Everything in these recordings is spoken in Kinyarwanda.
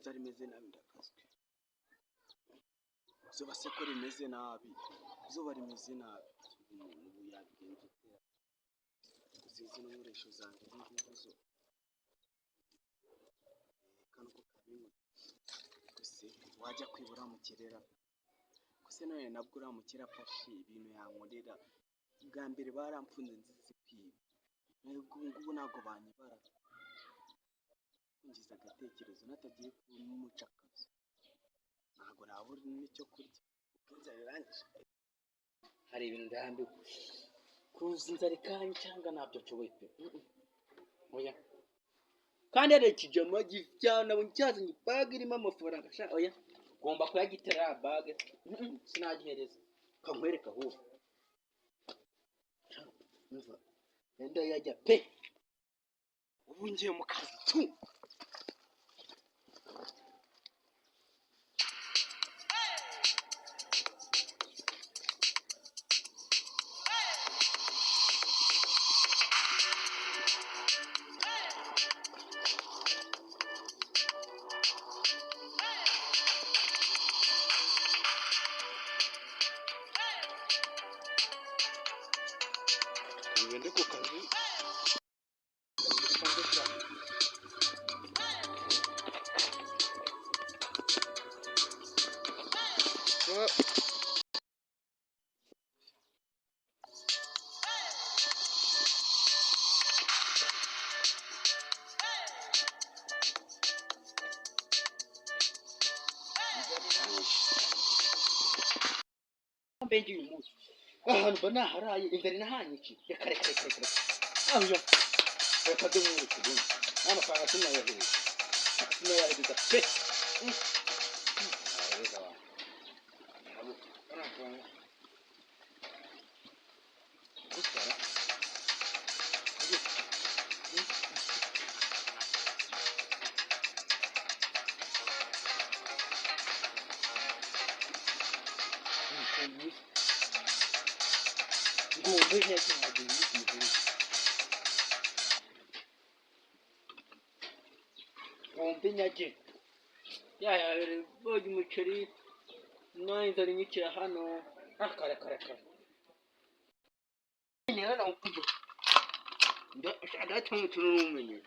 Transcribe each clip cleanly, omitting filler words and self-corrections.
inzu rimeze nabi ndakazwe zuba se ko rimeze nabi zuba rimeze nabi umuntu yabigenza utera zizi n'umuresho zanjye n'inguzo kano ko kabimwe gusa wajya kwibura mu kirera gusa none nabwo uramukira afashe ibintu yankorera bwa mbere baramfunze nzizi kwiba ngubu ntabwo banyibara ngize agatekerezo natagiye kumucakaza ntabwo nabura n'icyo kurya inzara irangije hari ibintu ndambiwe kuza inzara ikanye cyangwa ntabyo nshoboye pe oya kandi ari ikijama gifyana buncyaza bag irimo amafaranga sha oya gomba kuyagitera bag sinagihereza kankwereka ahubwo umva enda yajya pe ubu ngiye mu kazi tu ngende ku kazi mbenge uyu munsi ahantu mbona haraye imbere nahanyiki reka aho reka dumure kidini amafaranga sinayahereza pe ngombe neza ntabwo ngombe nyaje ya bogi umuceri n'inzara inyikira hano akara niyo nakujo ndatumwe turumenye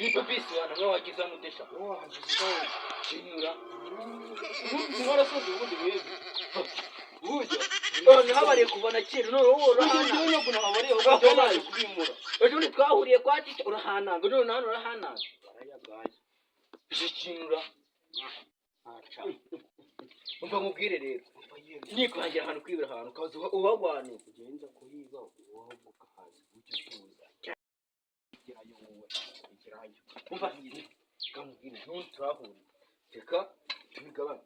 Ipo bisi wana wagiza mudesha. Wagiza chinyura. Ngora sozi ubundi bwezi. Uje. Ni habari kubana kiri no urahana. Uje kuna habari ugajona kubimura. Ejo ni twahuriye kwa ticha urahana. Ngo none hano urahana. Barayagaye. Ije chinyura. ntaca umva nkubwire rero nikwangira ahantu kwibira ahantu ukaza uhagwane ugenza kuhiba wowe ukahaza ujye utuza igerayo wowe igerayo umva kamubwire ntuturahura reka tubigabane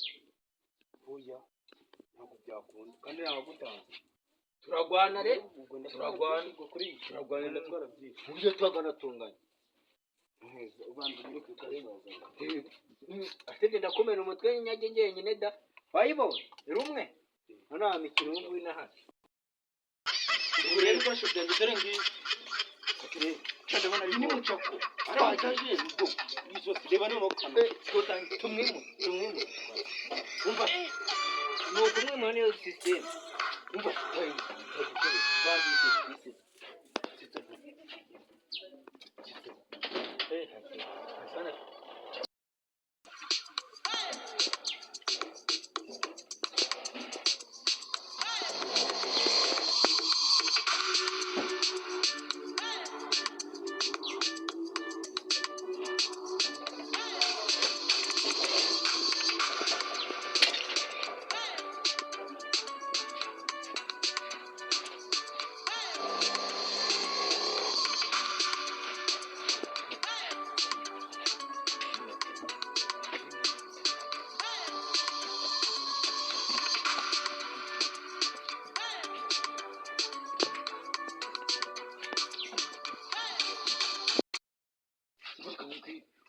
oya ntabwo byakunda kandi ntagutanze turagwana re turagwana turagwana ndatwara byinshi uburyo twagana tunganya ubanza uri kukasaza asebye ndakomera umutwe nyage ngenyine da wayibonye rumwe none amikino ubu ngubu inahari ubu rero ibikoresho byanjye dore ngibi cyane bana ni mucako arakaje ubwo bizose reba no mukana tumwimu umva no tumwimu niyo system umva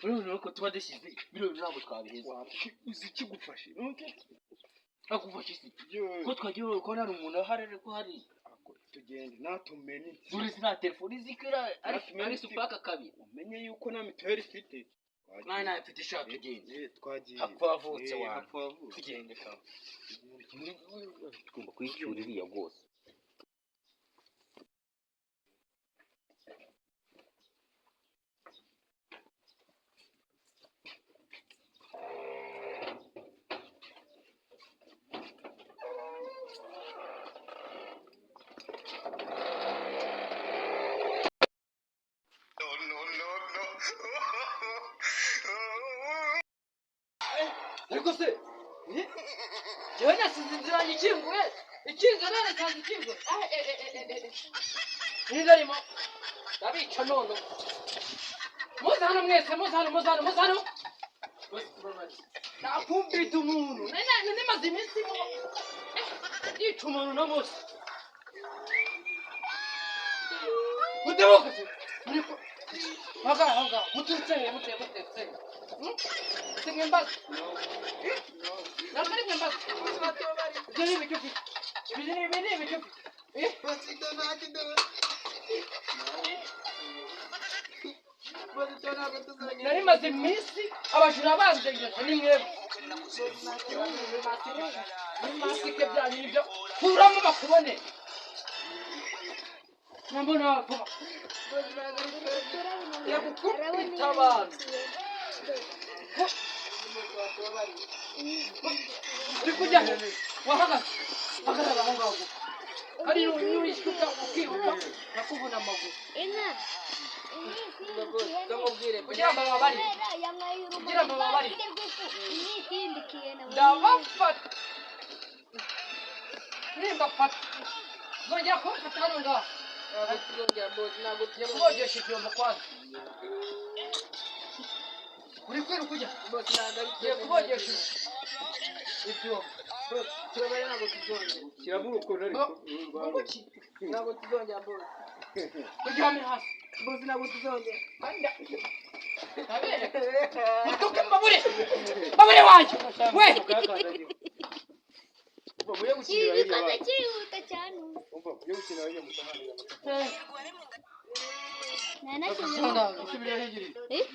urabona ko tuba dushyize biro ntabwo twabiheza uzi ikigufashe akufashe isi ko twagiye ko hari umuntu ahari ariko hari tugende natumenye dore zina telefone zikira ari supaka kabiri umenye yuko nta mituweli ifite mwana afite ishaka tugende twagiye hapfavutse wa hapfavutse tugende kama tugomba kwicyura iriya rwose ariko se yewe nasize inzira ikingure ikinze none cyane ikingure nizarimo ndabica none muze hano mwese muze hano nakumbita umuntu nimaze iminsi yica umuntu no munsi mutebuka se haga muturutse Sing mbas. Namari mbas. Jeni bicupi. Bini bicupi. basito nakido basito nakatuzanya Nari maze iminsi abajura banje ni mwebwe. Nimasike byanyu nibyo kuramo bakubone. Nambona papa. Yakukupita abantu. Ndikujya wahagaze hagarara aho ngaho hari n'uwishyuka ukiruka nakubona amaguru kugira ngo bababare ndabafata nimbafata zongera kumfata hano ngaho kubogesha ibyombo kwanza uri kwiruka ujya kubogesha ibyombo kirabura ukuntu ariko ntabwo tuzongera mbona kuryame hasi bose ntabwo tuzongera mutuke mbabure wanjye we Kibikana cyihuta cyane umva yo gukina yo musamahanga nana usubira hejuru eh